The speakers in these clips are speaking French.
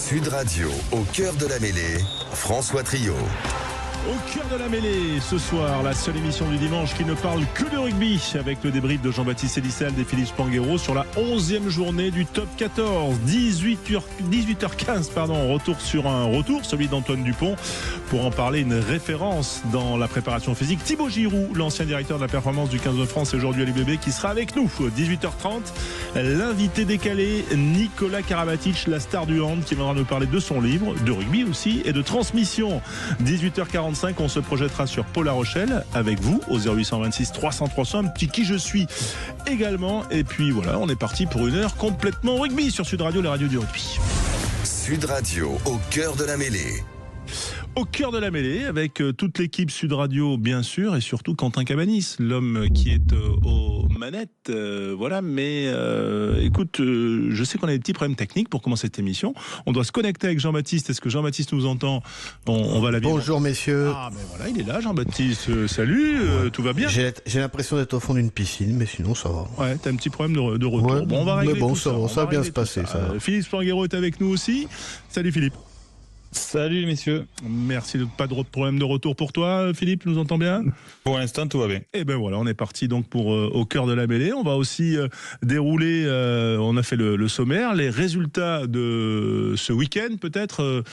Sud Radio, au cœur de la mêlée, François Trio. Au cœur de la mêlée, ce soir, la seule émission du dimanche qui ne parle que de rugby, avec le débrief de Jean-Baptiste Elissalde et Philippe Spanghero sur la 11e journée du top 14. 18h15, retour sur un retour, celui d'Antoine Dupont, pour en parler, une référence dans la préparation physique. Thibaut Giroud, l'ancien directeur de la performance du 15 de France et aujourd'hui à l'UBB, qui sera avec nous. 18h30, l'invité décalé, Nicolas Karabatic, la star du hand, qui viendra nous parler de son livre, de rugby aussi, et de transmission. 18h45, on se projettera sur Pau-La Rochelle avec vous au 0826 300 300, un petit qui je suis également. Et puis voilà, on est parti pour une heure complètement rugby sur Sud Radio, la radio du rugby. Sud Radio, au cœur de la mêlée. Au cœur de la mêlée, avec toute l'équipe Sud Radio, bien sûr, et surtout Quentin Cabanis, l'homme qui est aux manettes. Voilà, mais écoute, je sais qu'on a des petits problèmes techniques pour commencer cette émission. On doit se connecter avec Jean-Baptiste. Est-ce que Jean-Baptiste nous entend? On va la vivre. Bonjour messieurs. Ah, mais voilà, il est là, Jean-Baptiste. Salut, tout va bien? J'ai l'impression d'être au fond d'une piscine, mais sinon ça va. Ouais, t'as un petit problème de retour. Ouais, bon, on va régler mais bon, tout ça. ça va bien se passer. Ça. Philippe Spanghero est avec nous aussi. Salut Philippe. Salut messieurs. Merci, pas de problème de retour pour toi, Philippe, nous entend bien? Pour l'instant, tout va bien. Et ben voilà, on est parti donc pour au cœur de la mêlée. On va aussi dérouler, on a fait le sommaire, les résultats de ce week-end peut-être.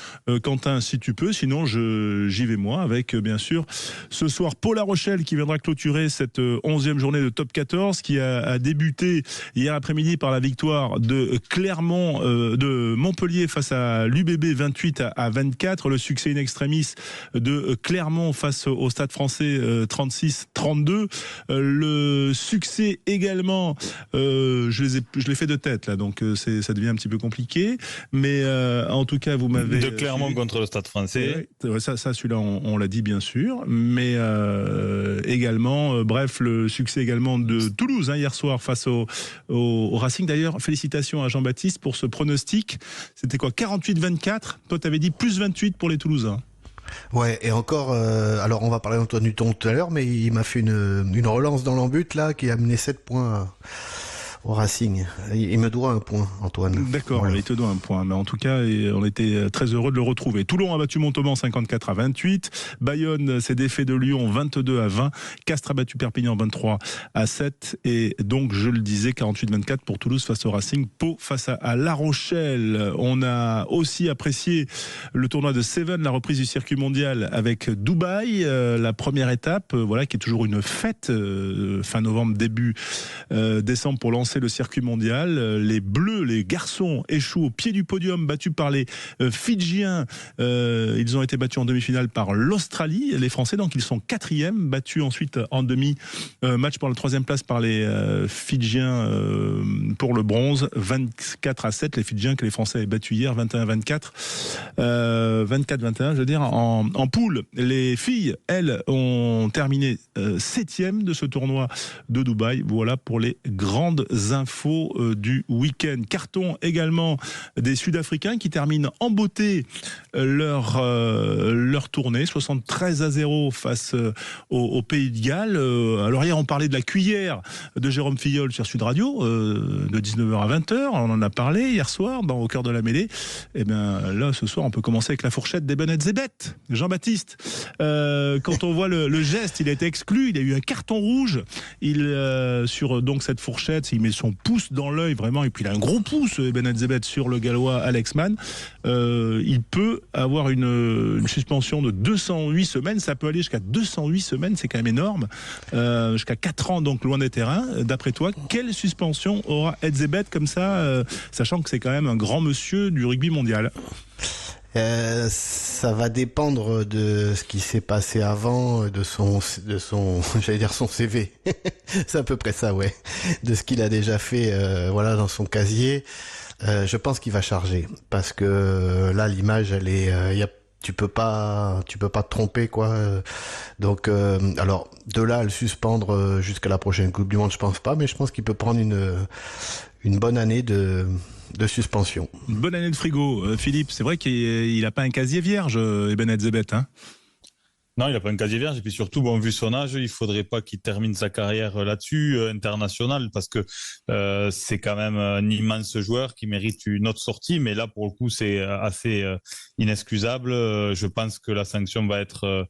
Quentin, si tu peux, sinon j'y vais moi avec bien sûr ce soir Pau-La Rochelle qui viendra clôturer cette 11e journée de top 14 qui a débuté hier après-midi par la victoire de Clermont, de Montpellier face à l'UBB 28 à 24, le succès in extremis de Clermont face au Stade Français 36-32, le succès également, je l'ai fait de tête là, donc ça devient un petit peu compliqué, mais en tout cas vous m'avez... De Clermont contre le Stade Français. Ça celui-là on l'a dit bien sûr, mais également, bref, le succès également de Toulouse hier soir face au Racing. D'ailleurs, félicitations à Jean-Baptiste pour ce pronostic. C'était quoi, 48-24? Toi t'avais dit plus 28 pour les Toulousains. Ouais, et encore, alors on va parler d'Antoine Dupont tout à l'heure, mais il m'a fait une relance dans l'embut là qui a amené 7 points au Racing. Il me doit un point, Antoine. D'accord, voilà. Il te doit un point. Mais en tout cas, on était très heureux de le retrouver. Toulon a battu Montauban 54-28. Bayonne s'est défait de Lyon 22-20. Castres a battu Perpignan 23-7. Et donc, je le disais, 48-24 pour Toulouse face au Racing. Pau face à La Rochelle. On a aussi apprécié le tournoi de Seven, la reprise du circuit mondial avec Dubaï. La première étape, voilà, qui est toujours une fête. Fin novembre, début décembre pour lancer le circuit mondial. Les Bleus, les garçons, échouent au pied du podium, battus par les Fidjiens. Ils ont été battus en demi-finale par l'Australie. Les Français, donc, ils sont 4e, battus ensuite en demi-match pour la 3e place par les Fidjiens pour le bronze, 24-7. Les Fidjiens que les Français avaient battus hier, 21-24. 24-21, je veux dire, en poule. Les filles, elles, ont terminé 7e de ce tournoi de Dubaï. Voilà pour les grandes infos du week-end. Carton également des Sud-Africains qui terminent en beauté leur tournée, 73-0 face au Pays de Galles. Alors hier on parlait de la cuillère de Jérôme Filleul sur Sud Radio, de 19h à 20h, on en a parlé hier soir au cœur de la mêlée. Et bien là ce soir on peut commencer avec la fourchette d'Eben Etzebeth. Jean-Baptiste, quand on voit le geste, il a été exclu, il a eu un carton rouge, sur donc cette fourchette, il met son pouce dans l'œil vraiment, et puis il a un gros pouce, Eben Etzebeth, sur le Gallois Alex Mann. Il peut avoir une suspension de 208 semaines, ça peut aller jusqu'à 208 semaines, c'est quand même énorme, jusqu'à 4 ans donc loin des terrains. D'après toi, quelle suspension aura Etzebeth comme ça, sachant que c'est quand même un grand monsieur du rugby mondial? Ça va dépendre de ce qui s'est passé avant, de son j'allais dire son CV. C'est à peu près ça, ouais. De ce qu'il a déjà fait, voilà, dans son casier. Je pense qu'il va charger parce que là l'image elle est, tu peux pas te tromper quoi. Donc alors de là à le suspendre jusqu'à la prochaine Coupe du Monde, je pense pas, mais je pense qu'il peut prendre une bonne année de suspension. Une bonne année de frigo. Philippe, c'est vrai qu'il n'a pas un casier vierge, Eben Etzebeth, hein? Non, il n'a pas un casier vierge. Et puis surtout, bon, vu son âge, il faudrait pas qu'il termine sa carrière là-dessus, internationale, parce que c'est quand même un immense joueur qui mérite une autre sortie. Mais là, pour le coup, c'est assez inexcusable. Je pense que la sanction va être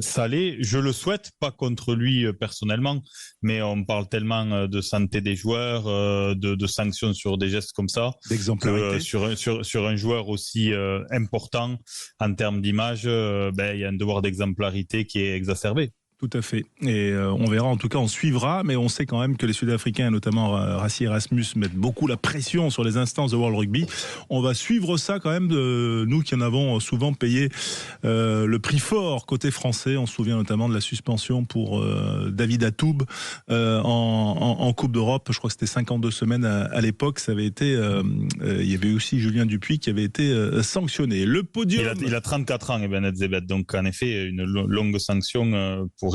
salée. Je le souhaite, pas contre lui personnellement, mais on parle tellement de santé des joueurs, de sanctions sur des gestes comme ça, D'exemplarité. sur un joueur aussi important en termes d'image, il y a un devoir d'exemplarité qui est exacerbé. Tout à fait. Et on verra, en tout cas, on suivra, mais on sait quand même que les Sud-Africains, notamment Rassie Erasmus, mettent beaucoup la pression sur les instances de World Rugby. On va suivre ça quand même, nous qui en avons souvent payé le prix fort côté français. On se souvient notamment de la suspension pour David Atoub en Coupe d'Europe. Je crois que c'était 52 semaines à l'époque. Ça avait été, il y avait aussi Julien Dupuis qui avait été sanctionné. Le podium. Il a 34 ans, Ben Zebet. Donc, en effet, une longue sanction pourrait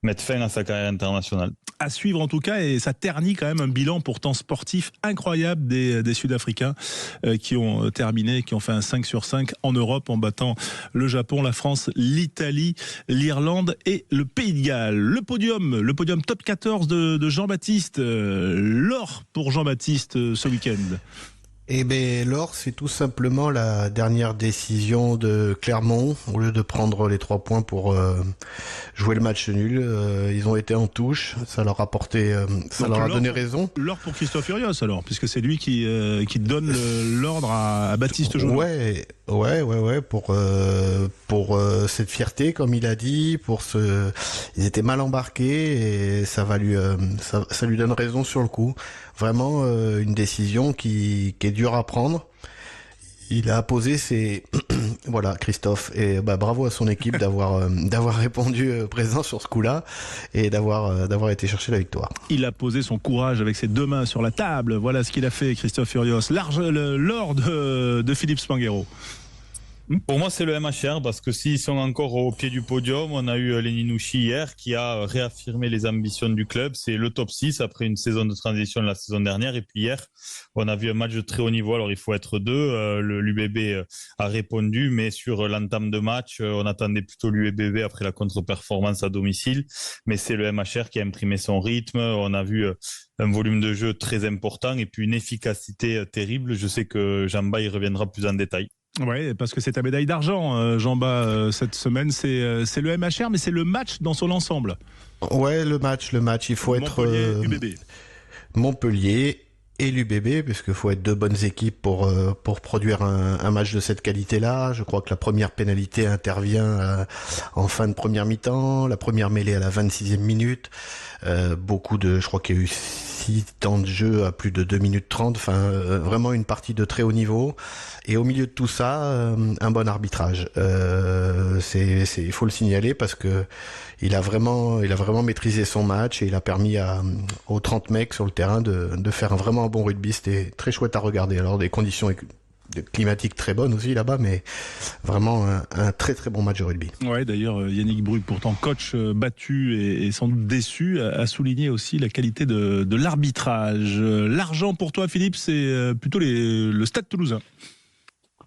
mettre fin à sa carrière internationale. À suivre en tout cas, et ça ternit quand même un bilan pourtant sportif incroyable des Sud-Africains qui ont terminé, qui ont fait un 5 sur 5 en Europe en battant le Japon, la France, l'Italie, l'Irlande et le Pays de Galles. Le podium top 14 de Jean-Baptiste. L'or pour Jean-Baptiste ce week-end. Eh bien, l'or, c'est tout simplement la dernière décision de Clermont. Au lieu de prendre les 3 points pour jouer le match nul, ils ont été en touche. Ça leur a porté, ça leur a donné raison. L'or pour Christophe Furios alors, puisque c'est lui qui donne l'ordre à Baptiste Jonot. Ouais, pour cette fierté, comme il a dit, ils étaient mal embarqués et ça lui donne raison sur le coup. Vraiment une décision qui est dure à prendre. Il a posé voilà, Christophe, et bravo à son équipe d'avoir répondu présent sur ce coup-là et d'avoir été chercher la victoire. Il a posé son courage avec ses 2 mains sur la table. Voilà ce qu'il a fait, Christophe Furios. L'or de Philippe Spanghero. Pour moi, c'est le MHR, parce que s'ils sont encore au pied du podium, on a eu Lenny Nouchi hier qui a réaffirmé les ambitions du club. C'est le top 6 après une saison de transition la saison dernière. Et puis hier, on a vu un match de très haut niveau. Alors, il faut être 2. L'UBB a répondu, mais sur l'entame de match, on attendait plutôt l'UBB après la contre-performance à domicile. Mais c'est le MHR qui a imprimé son rythme. On a vu un volume de jeu très important et puis une efficacité terrible. Je sais que Jean-Baptiste y reviendra plus en détail. Oui, parce que c'est ta médaille d'argent, Jean-Baptiste, cette semaine. C'est le MHR, mais c'est le match dans son ensemble. Ouais, le match. Il faut Montpellier, UBB. Montpellier et l'UBB, puisqu'il faut être 2 bonnes équipes pour produire un match de cette qualité-là. Je crois que la première pénalité intervient en fin de première mi-temps, la première mêlée à la 26e minute. Je crois qu'il y a eu 6 temps de jeu à plus de 2 minutes 30. Enfin, vraiment une partie de très haut niveau. Et au milieu de tout ça, un bon arbitrage. Il faut le signaler parce que il a vraiment maîtrisé son match et il a permis aux 30 mecs sur le terrain de faire vraiment un bon rugby. C'était très chouette à regarder. Alors des conditions climatiques très bonnes aussi là-bas, mais vraiment un très très bon match de rugby. Ouais, d'ailleurs Yannick Brugge, pourtant coach battu et sans doute déçu, a souligné aussi la qualité de l'arbitrage. L'argent pour toi, Philippe, c'est plutôt le Stade Toulousain.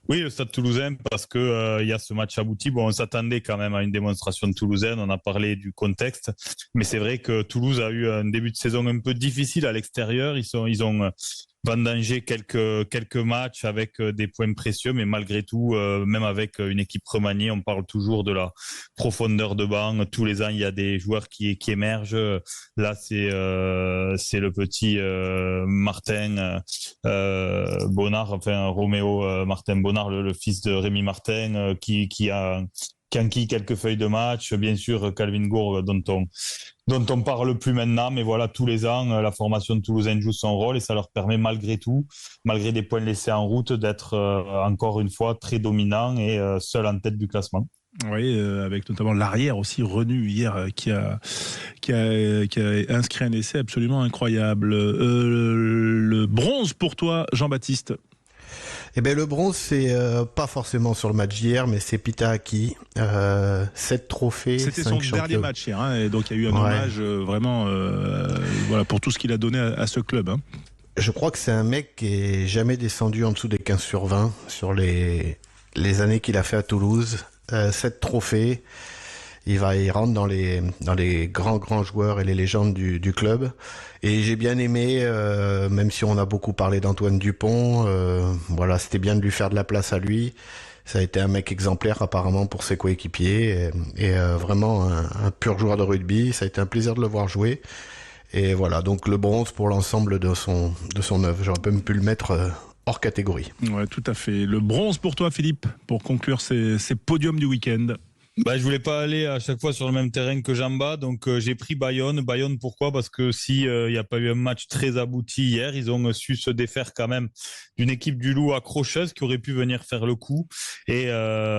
Oui, le Stade Toulousain, parce que y a ce match abouti. Bon, on s'attendait quand même à une démonstration de toulousaine. On a parlé du contexte, mais c'est vrai que Toulouse a eu un début de saison un peu difficile à l'extérieur. Ils ont vendangé quelques matchs avec des points précieux, mais malgré tout, même avec une équipe remaniée, on parle toujours de la profondeur de banc. Tous les ans, il y a des joueurs qui émergent. Là, c'est le petit Martin Bonnard, enfin Roméo Martin Bonnard, le fils de Rémi Martin, qui a enquis quelques feuilles de match. Bien sûr, Calvin Gourde, dont on parle plus maintenant, mais voilà, tous les ans, la formation de Toulousain joue son rôle et ça leur permet malgré tout, malgré des points laissés en route, d'être encore une fois très dominant et seul en tête du classement. Oui, avec notamment l'arrière aussi Renu hier qui a inscrit un essai absolument incroyable. Le bronze pour toi, Jean-Baptiste. Eh ben le bronze, c'est pas forcément sur le match d'hier, mais c'est Pita Aki. 7 trophées. C'était son dernier match hier, et donc il y a eu un hommage vraiment pour tout ce qu'il a donné à ce club. Je crois que c'est un mec qui est jamais descendu en dessous des 15 sur 20 sur les années qu'il a fait à Toulouse. 7 trophées. il rentre dans les grands joueurs et les légendes du club. Et j'ai bien aimé, même si on a beaucoup parlé d'Antoine Dupont, voilà, c'était bien de lui faire de la place à lui. Ça a été un mec exemplaire apparemment pour ses coéquipiers et vraiment un pur joueur de rugby. Ça a été un plaisir de le voir jouer. Et voilà, donc le bronze pour l'ensemble de son œuvre. J'aurais même pu le mettre hors catégorie. Ouais, tout à fait. Le bronze pour toi, Philippe, pour conclure ces podiums du week-end. Je voulais pas aller à chaque fois sur le même terrain que Jamba, donc j'ai pris Bayonne. Bayonne, pourquoi ? Parce que si il n'y a pas eu un match très abouti hier, ils ont su se défaire quand même d'une équipe du Loup accrocheuse qui aurait pu venir faire le coup. Et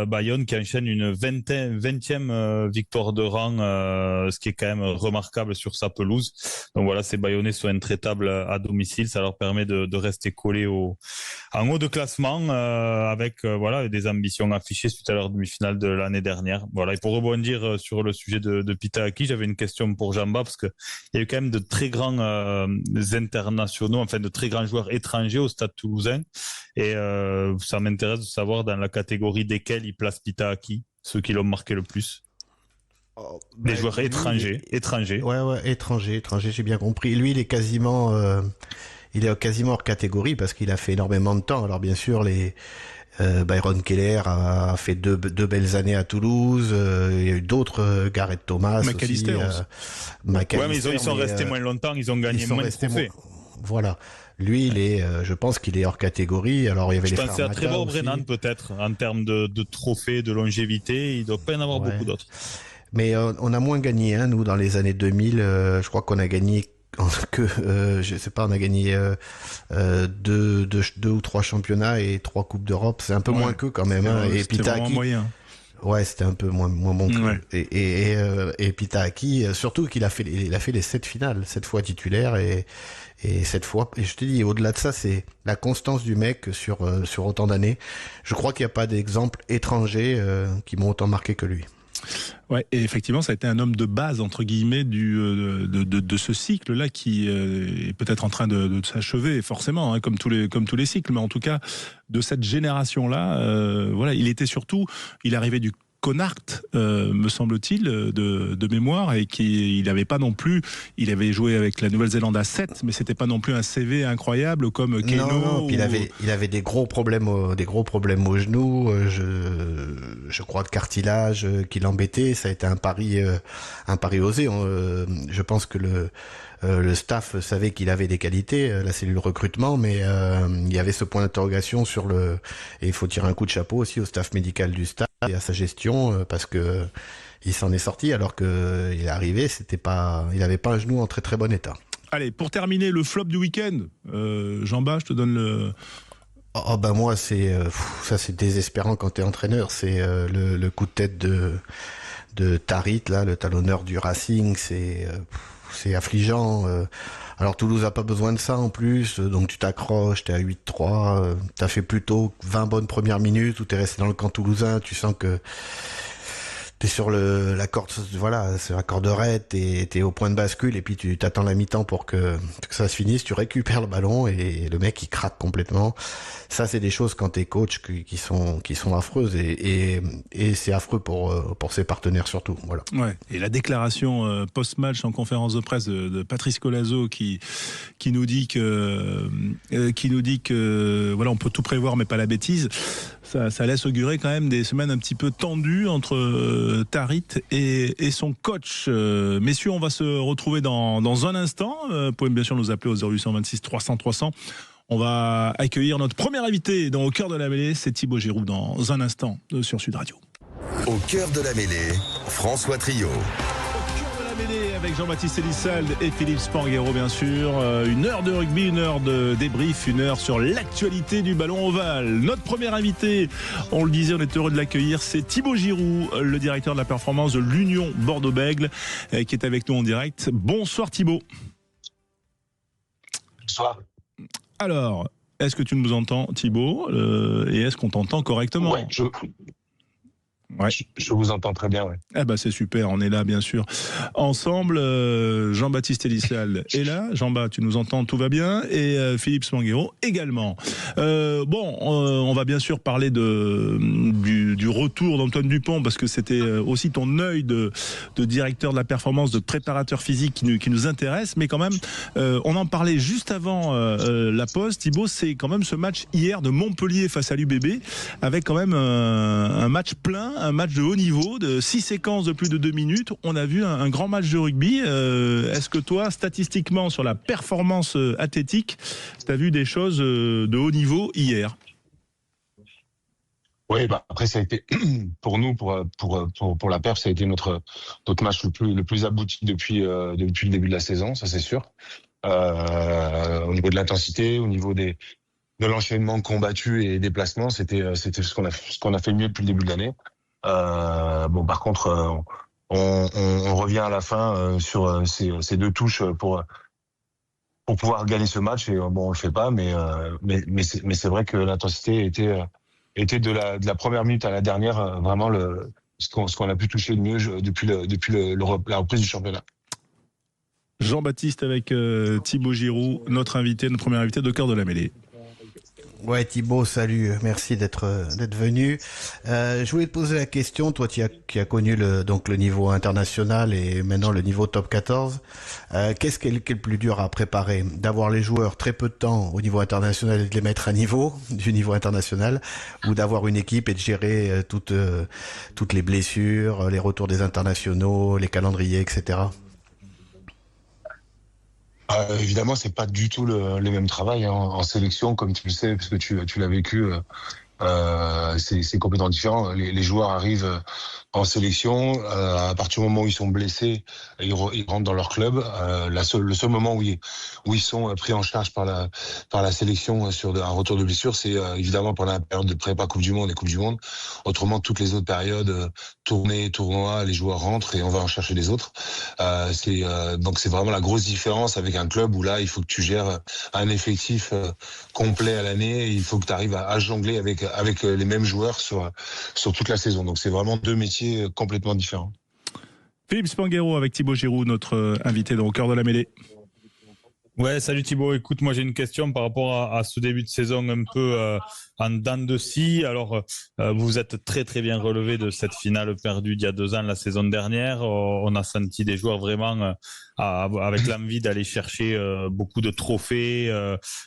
Bayonne qui enchaîne une 20e victoire de rang, ce qui est quand même remarquable sur sa pelouse. Donc voilà, ces Bayonnais sont intraitables à domicile, ça leur permet de rester collés en haut de classement avec voilà des ambitions affichées suite à leur demi-finale de l'année dernière. Voilà, et pour rebondir sur le sujet de Pitahaki, j'avais une question pour Jamba parce que il y a eu quand même de très grands internationaux, enfin de très grands joueurs étrangers au Stade Toulousain, et ça m'intéresse de savoir dans la catégorie desquels il place Pitahaki, ceux qui l'ont marqué le plus. Les joueurs étrangers. Ouais, étrangers, j'ai bien compris. Lui, il est quasiment hors catégorie parce qu'il a fait énormément de temps. Alors bien sûr, Byron Keller a fait deux belles années à Toulouse. Il y a eu d'autres, Gareth Thomas, McAllister aussi. Ouais, mais ils sont restés moins longtemps, ils ont gagné moins de trophées. Voilà. Lui, je pense qu'il est hors catégorie. Alors, il y avait les frères Mata. Je pensais à Trevor Brennan, peut-être, en termes de trophées, de longévité. Il doit pas y en avoir beaucoup d'autres. Mais on a moins gagné, nous, dans les années 2000. Je crois qu'on a gagné je sais pas, on a gagné 2 ou 3 championnats et 3 coupes d'Europe. C'est un peu moins que quand même. Et Pitahaki, moyen. Ouais, c'était un peu moins bon que. Ouais. Et Pitahaki, surtout qu'il a fait les 7 finales, 7 fois titulaire et 7 fois. Et je te dis, au-delà de ça, c'est la constance du mec sur autant d'années. Je crois qu'il n'y a pas d'exemple étranger qui m'ont autant marqué que lui. Ouais, et effectivement, ça a été un homme de base entre guillemets de ce cycle-là qui est peut-être en train de s'achever, forcément, hein, comme tous les cycles, mais en tout cas de cette génération-là, voilà, il arrivait du Connacht, me semble-t-il, de mémoire, et il n'avait pas non plus, il avait joué avec la Nouvelle-Zélande à 7, mais c'était pas non plus un CV incroyable comme Keno. Non, puis il avait des gros problèmes au genou, je crois de cartilage qui l'embêtait. Ça a été un pari osé. Je pense que le staff savait qu'il avait des qualités, la cellule recrutement, mais il y avait ce point d'interrogation et il faut tirer un coup de chapeau aussi au staff médical du stade et à sa gestion, parce que il s'en est sorti alors que il est arrivé, il avait pas un genou en très très bon état. Allez, pour terminer, le flop du week-end, Jean-Bas, je te donne le... Moi, ça c'est désespérant quand t'es entraîneur, c'est le coup de tête de Tarit, là, le talonneur du Racing, c'est affligeant. Alors Toulouse a pas besoin de ça en plus, donc tu t'accroches, t'es à 8-3, t'as fait plutôt 20 bonnes premières minutes où t'es resté dans le camp toulousain, tu sens que t'es sur la corde, voilà, c'est la corde raide, t'es au point de bascule et puis tu t'attends la mi-temps pour que ça se finisse, tu récupères le ballon et le mec il craque complètement. Ça c'est des choses quand t'es coach qui sont affreuses et c'est affreux pour ses partenaires surtout, voilà. Ouais. Et la déclaration post-match en conférence de presse de Patrice Colazo qui nous dit que voilà, on peut tout prévoir mais pas la bêtise. Ça laisse augurer quand même des semaines un petit peu tendues entre Tarit et son coach. Messieurs, on va se retrouver dans un instant. Vous pouvez bien sûr nous appeler au 0826 300 300. On va accueillir notre premier invité Au cœur de la mêlée, c'est Thibaut Giroud dans un instant sur Sud Radio. Au cœur de la mêlée, François Trio. Avec Jean-Baptiste Elissalde et Philippe Spanghero, bien sûr. Une heure de rugby, une heure de débrief, une heure sur l'actualité du ballon ovale. Notre premier invité, on le disait, on est heureux de l'accueillir, c'est Thibaut Giroud, le directeur de la performance de l'Union Bordeaux-Bègles, qui est avec nous en direct. Bonsoir Thibaut. Bonsoir. Alors, est-ce que tu nous entends Thibaut et est-ce qu'on t'entend correctement ? Ouais, je vous entends très bien, ouais. Ah bah c'est super, on est là bien sûr ensemble. Jean-Baptiste Elissalde est là. Jean-Baptiste, tu nous entends, tout va bien, et Philippe Spanghero également. On va bien sûr parler de du retour d'Antoine Dupont, parce que c'était aussi ton œil de directeur de la performance, de préparateur physique qui nous intéresse. Mais quand même, on en parlait juste avant la pause. Thibaut, c'est quand même ce match hier de Montpellier face à l'UBB, avec quand même un match plein, un match de haut niveau, de 6 séquences de plus de 2 minutes. On a vu un grand match de rugby. Est-ce que toi, statistiquement, sur la performance athlétique, tu as vu des choses de haut niveau hier? Oui, après ça a été pour nous, pour la perf, ça a été notre match le plus abouti depuis le début de la saison, ça c'est sûr. Au niveau de l'intensité, au niveau de l'enchaînement combattu et des placements, c'était ce qu'on a fait le mieux depuis le début de l'année. Par contre, on revient à la fin sur ces 2 touches pour pouvoir gagner ce match, et on le fait pas, mais c'est vrai que l'intensité était de la première minute à la dernière vraiment ce qu'on a pu toucher de mieux depuis la reprise du championnat. Jean-Baptiste avec Thibaut Giroud, notre premier invité de Cœur de la Mêlée. Ouais, Thibaut, salut, merci d'être venu. Je voulais te poser la question, toi qui as connu le niveau international et maintenant le niveau top 14, qu'est-ce qui est le plus dur à préparer? D'avoir les joueurs très peu de temps au niveau international et de les mettre à niveau du niveau international, ou d'avoir une équipe et de gérer toutes les blessures, les retours des internationaux, les calendriers, etc. Évidemment, c'est pas du tout le même travail en sélection, comme tu le sais, parce que tu l'as vécu. C'est complètement différent. Les joueurs arrivent en sélection à partir du moment où ils sont blessés, ils rentrent dans leur club. Le seul moment où ils sont pris en charge par la sélection sur un retour de blessure, c'est évidemment pendant la période de prépa Coupe du Monde et Coupe du Monde. Autrement, toutes les autres périodes, tournées, tournois, les joueurs rentrent et on va en chercher des autres. Donc c'est vraiment la grosse différence avec un club où là, il faut que tu gères un effectif complet à l'année. Il faut que tu arrives à jongler avec les mêmes joueurs sur toute la saison. Donc c'est vraiment 2 métiers complètement différents. Philippe Spanghero avec Thibaut Giroud, notre invité dans Au Cœur de la Mêlée. Ouais, salut Thibaut. Écoute, moi j'ai une question par rapport à ce début de saison un peu en dents de scie. Alors, vous êtes très très bien relevé de cette finale perdue d'il y a 2 ans, la saison dernière. On a senti des joueurs vraiment avec l'envie d'aller chercher beaucoup de trophées.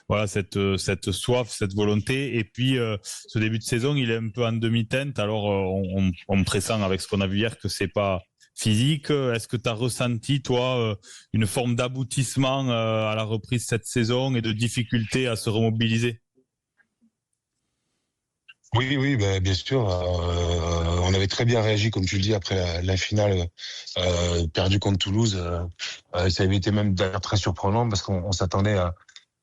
Voilà, cette soif, cette volonté. Et puis, ce début de saison, il est un peu en demi-teinte. Alors, on pressent avec ce qu'on a vu hier que c'est pas physique. Est-ce que tu as ressenti, toi, une forme d'aboutissement à la reprise cette saison et de difficulté à se remobiliser? Oui, bien sûr. On avait très bien réagi, comme tu le dis, après la finale perdue contre Toulouse. Ça avait été même d'ailleurs très surprenant parce qu'on s'attendait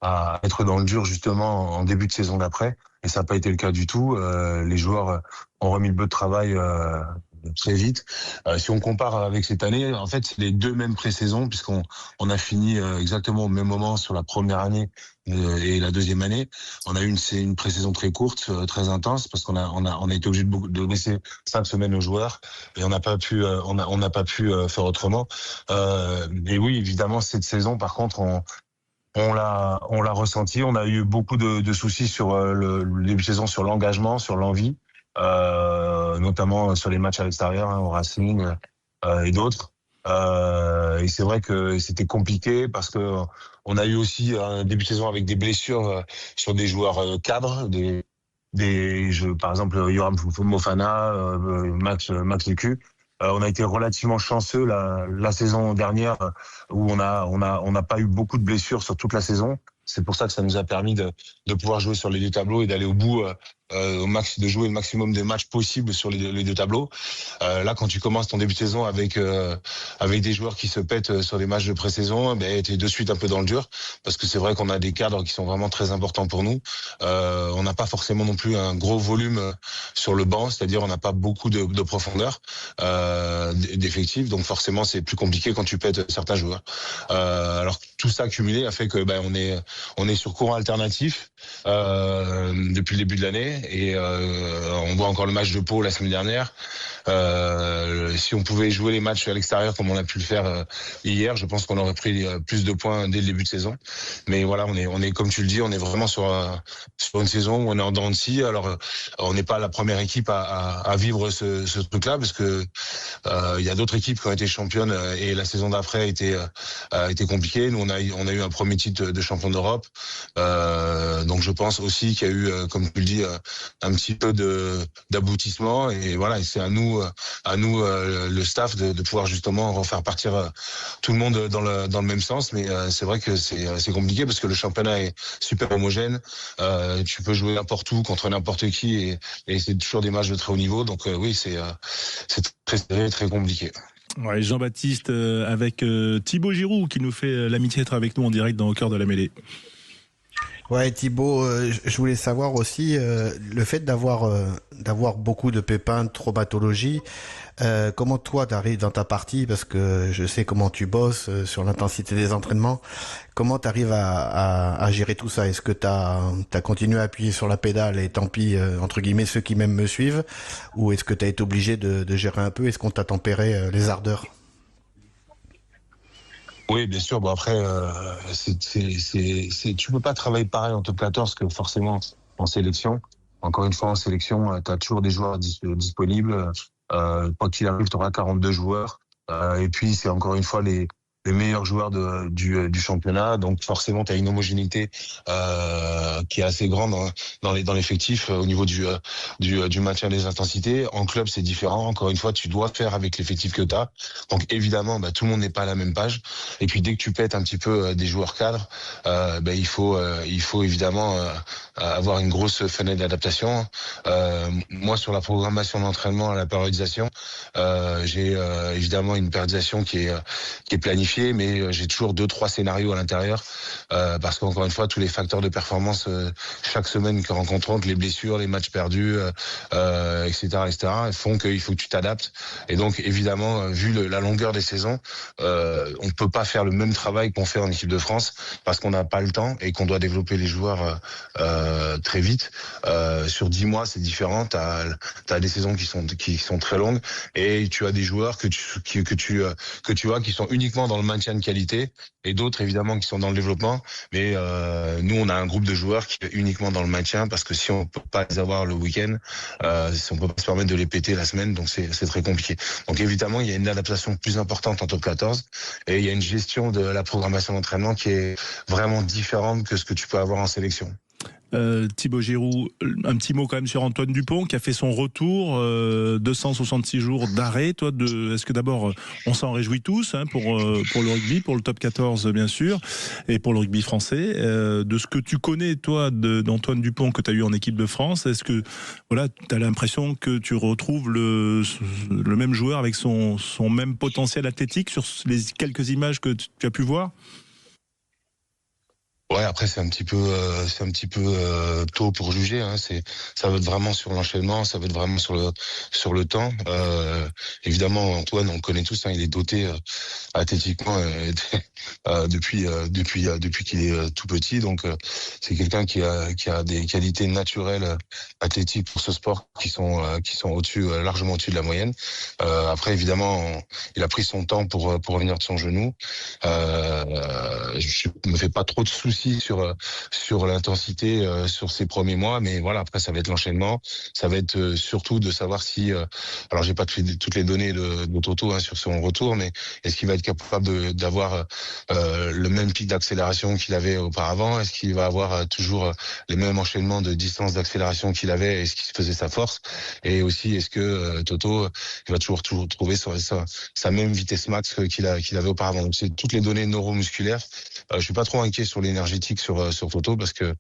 à être dans le dur justement en début de saison d'après, et ça n'a pas été le cas du tout. Les joueurs ont remis le peu de travail très vite. Si on compare avec cette année, en fait, c'est les 2 mêmes pré-saisons, puisqu'on a fini exactement au même moment sur la première année et la deuxième année. On a eu une pré-saison très courte, très intense, parce qu'on a été obligé de laisser 5 semaines aux joueurs, et on n'a pas pu faire autrement. Et oui, évidemment, cette saison, par contre, on l'a ressenti. On a eu beaucoup de soucis sur le début de saison, sur l'engagement, sur l'envie. Notamment sur les matchs à l'extérieur, au Racing et d'autres. Et c'est vrai que c'était compliqué parce que on a eu aussi un début de saison avec des blessures sur des joueurs cadres, par exemple Yoram Mofana, Max Lecu. On a été relativement chanceux la saison dernière où on n'a pas eu beaucoup de blessures sur toute la saison. C'est pour ça que ça nous a permis de pouvoir jouer sur les 2 tableaux et d'aller au bout, de jouer le maximum de matchs possibles sur les 2 tableaux. Là, quand tu commences ton début de saison avec des joueurs qui se pètent sur les matchs de pré-saison, t'es de suite un peu dans le dur, parce que c'est vrai qu'on a des cadres qui sont vraiment très importants pour nous. On n'a pas forcément non plus un gros volume sur le banc, c'est-à-dire on n'a pas beaucoup de profondeur d'effectifs, donc forcément c'est plus compliqué quand tu pètes certains joueurs. Alors tout ça cumulé a fait que on est sur courant alternatif depuis le début de l'année et on voit encore le match de Pau la semaine dernière. Si on pouvait jouer les matchs à l'extérieur comme on a pu le faire hier, je pense qu'on aurait pris plus de points dès le début de saison. Mais voilà, on est comme tu le dis, on est vraiment sur une saison où on est en dents de scie. Alors on n'est pas la première équipe à vivre ce truc-là parce que il y a d'autres équipes qui ont été championnes et la saison d'après a été compliquée. Nous on a eu un premier titre de champion d'Europe. Donc je pense aussi qu'il y a eu, comme tu le dis, un petit peu d'aboutissement et voilà, et c'est à nous le staff de pouvoir justement refaire partir tout le monde dans le même sens. Mais c'est vrai que c'est compliqué parce que le championnat est super homogène. Tu peux jouer n'importe où contre n'importe qui et c'est toujours des matchs de très haut niveau. Donc oui, c'est très serré, très compliqué. Ouais, Jean-Baptiste avec Thibaut Giroud qui nous fait l'amitié d'être avec nous en direct dans Au cœur de la mêlée. Ouais, Thibaut, je voulais savoir aussi le fait d'avoir beaucoup de pépins, de traumatologie. Comment toi t'arrives dans ta partie, parce que je sais comment tu bosses sur l'intensité des entraînements. Comment t'arrives à gérer tout ça? Est-ce que t'as continué à appuyer sur la pédale et tant pis entre guillemets ceux qui même me suivent, ou est-ce que t'as été obligé de gérer un peu? Est-ce qu'on t'a tempéré les ardeurs? Oui, bien sûr. Bon après, tu peux pas travailler pareil en top 14 que forcément en sélection. Encore une fois, en sélection, tu as toujours des joueurs disponibles. Quoi qu'il arrive, tu auras 42 joueurs. Et puis, c'est encore une fois les meilleurs joueurs du championnat. Donc forcément, tu as une homogénéité qui est assez grande dans l'effectif au niveau du maintien des intensités. En club, c'est différent. Encore une fois, tu dois faire avec l'effectif que tu as. Donc évidemment, tout le monde n'est pas à la même page. Et puis dès que tu pètes un petit peu des joueurs cadres, il faut évidemment avoir une grosse fenêtre d'adaptation. Moi, sur la programmation d'entraînement à la périodisation, j'ai évidemment une périodisation qui est planifiée, mais j'ai toujours 2-3 scénarios à l'intérieur parce qu'encore une fois, tous les facteurs de performance chaque semaine que rencontrons, les blessures, les matchs perdus, etc., font qu'il faut que tu t'adaptes. Et donc, évidemment, vu la longueur des saisons, on ne peut pas faire le même travail qu'on fait en équipe de France parce qu'on n'a pas le temps et qu'on doit développer les joueurs très vite. Sur 10 mois, c'est différent. T'as des saisons qui sont très longues et tu as des joueurs que tu vois qui sont uniquement dans le maintien de qualité et d'autres évidemment qui sont dans le développement. Mais nous, on a un groupe de joueurs qui est uniquement dans le maintien parce que si on peut pas les avoir le week-end, si on peut pas se permettre de les péter la semaine, donc c'est très compliqué. Donc évidemment, il y a une adaptation plus importante en top 14 et il y a une gestion de la programmation d'entraînement qui est vraiment différente que ce que tu peux avoir en sélection. Thibaut Giroud, un petit mot quand même sur Antoine Dupont qui a fait son retour, 266 jours d'arrêt. Toi, est-ce que d'abord on s'en réjouit tous pour le rugby, pour le top 14 bien sûr, et pour le rugby français, de ce que tu connais toi d'Antoine Dupont que tu as eu en équipe de France, est-ce que voilà, tu as l'impression que tu retrouves le même joueur avec son même potentiel athlétique sur les quelques images que tu as pu voir? Ouais, après c'est un petit peu tôt pour juger. Ça va être vraiment sur l'enchaînement, ça va être vraiment sur le temps. Évidemment, Antoine, on le connaît tous. Il est doté athlétiquement depuis qu'il est tout petit. Donc c'est quelqu'un qui a des qualités naturelles athlétiques pour ce sport qui sont largement au-dessus de la moyenne. Après, évidemment, il a pris son temps pour revenir de son genou. Je me fais pas trop de soucis sur l'intensité sur ces premiers mois, mais voilà, après ça va être l'enchaînement, ça va être surtout de savoir si alors j'ai pas toutes les données de Toto sur son retour, mais est-ce qu'il va être capable d'avoir le même pic d'accélération qu'il avait auparavant? Est-ce qu'il va avoir toujours les mêmes enchaînements de distance d'accélération qu'il avait et ce qui faisait sa force? Et aussi, est-ce que Toto il va toujours trouver sa même vitesse max qu'il avait auparavant? Donc c'est toutes les données neuromusculaires. Je suis pas trop inquiet sur l'énergétique sur Toto parce que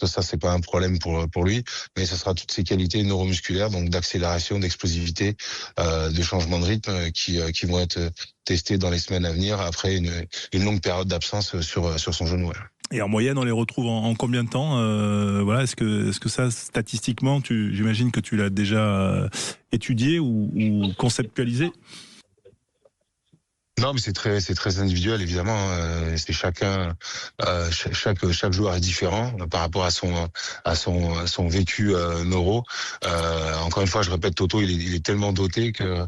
ça c'est pas un problème pour lui, mais ça sera toutes ses qualités neuromusculaires, donc d'accélération, d'explosivité, de changement de rythme qui vont être testées dans les semaines à venir après une longue période d'absence sur son genou. Ouais. Et en moyenne, on les retrouve en combien de temps? Voilà, est-ce que ça, statistiquement, j'imagine que tu l'as déjà étudié ou conceptualisé? Non, mais c'est très individuel, évidemment. C'est chacun, chaque joueur est différent par rapport à son vécu neuro. Encore une fois, je répète, Toto, il est tellement doté que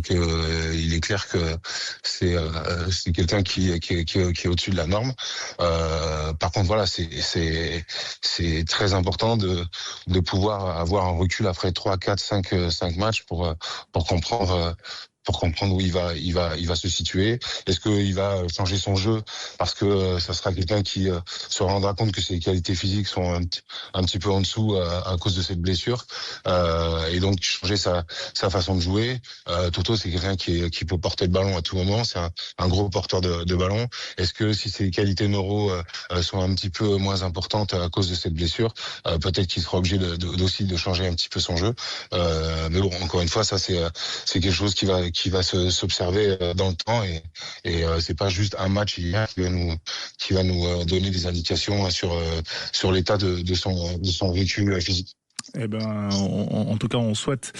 il est clair que c'est quelqu'un qui est au-dessus de la norme. Par contre, voilà, c'est très important de pouvoir avoir un recul après 3, 4, 5 matchs pour comprendre où il va se situer. Est-ce qu'il va changer son jeu parce que ça sera quelqu'un qui se rendra compte que ses qualités physiques sont un petit peu en dessous à cause de cette blessure, et donc changer sa façon de jouer. Toto, c'est quelqu'un qui peut porter le ballon à tout moment. C'est un gros porteur de ballon. Est-ce que si ses qualités neuro sont un petit peu moins importantes à cause de cette blessure, peut-être qu'il sera obligé aussi de changer un petit peu son jeu. Mais bon, encore une fois, ça c'est quelque chose qui va s'observer dans le temps, et c'est pas juste un match hier qui va nous donner des indications sur l'état de son vécu physique. Eh ben, en tout cas, on souhaite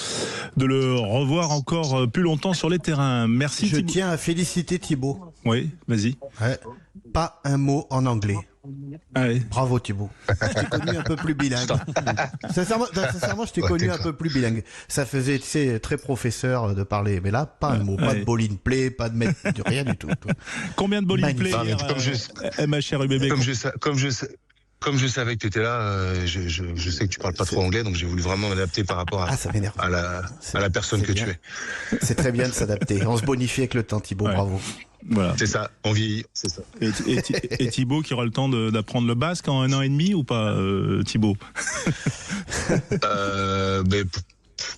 de le revoir encore plus longtemps sur les terrains. Merci. Je tiens à féliciter Thibaut. Oui, vas-y. Ouais, pas un mot en anglais. Allez. Bravo Thibaut. Je t'ai connu un peu plus bilingue. Sincèrement, je t'ai connu un peu plus bilingue. Ça faisait, tu sais, très professeur de parler, mais là, pas un mot, pas de ball in play, pas de mettre, rien du tout. Combien de ball in play ma chère UBB? Comme je savais que tu étais là, je sais que tu parles pas trop anglais, donc j'ai voulu vraiment m'adapter par rapport à la personne que tu es. C'est très bien de s'adapter. On se bonifie avec le temps, Thibaut. Ouais. Bravo. Voilà. C'est ça, on vieillit, c'est ça. Et Thibaut qui aura le temps d'apprendre le basque en 1 an et demi ou pas, Thibaut?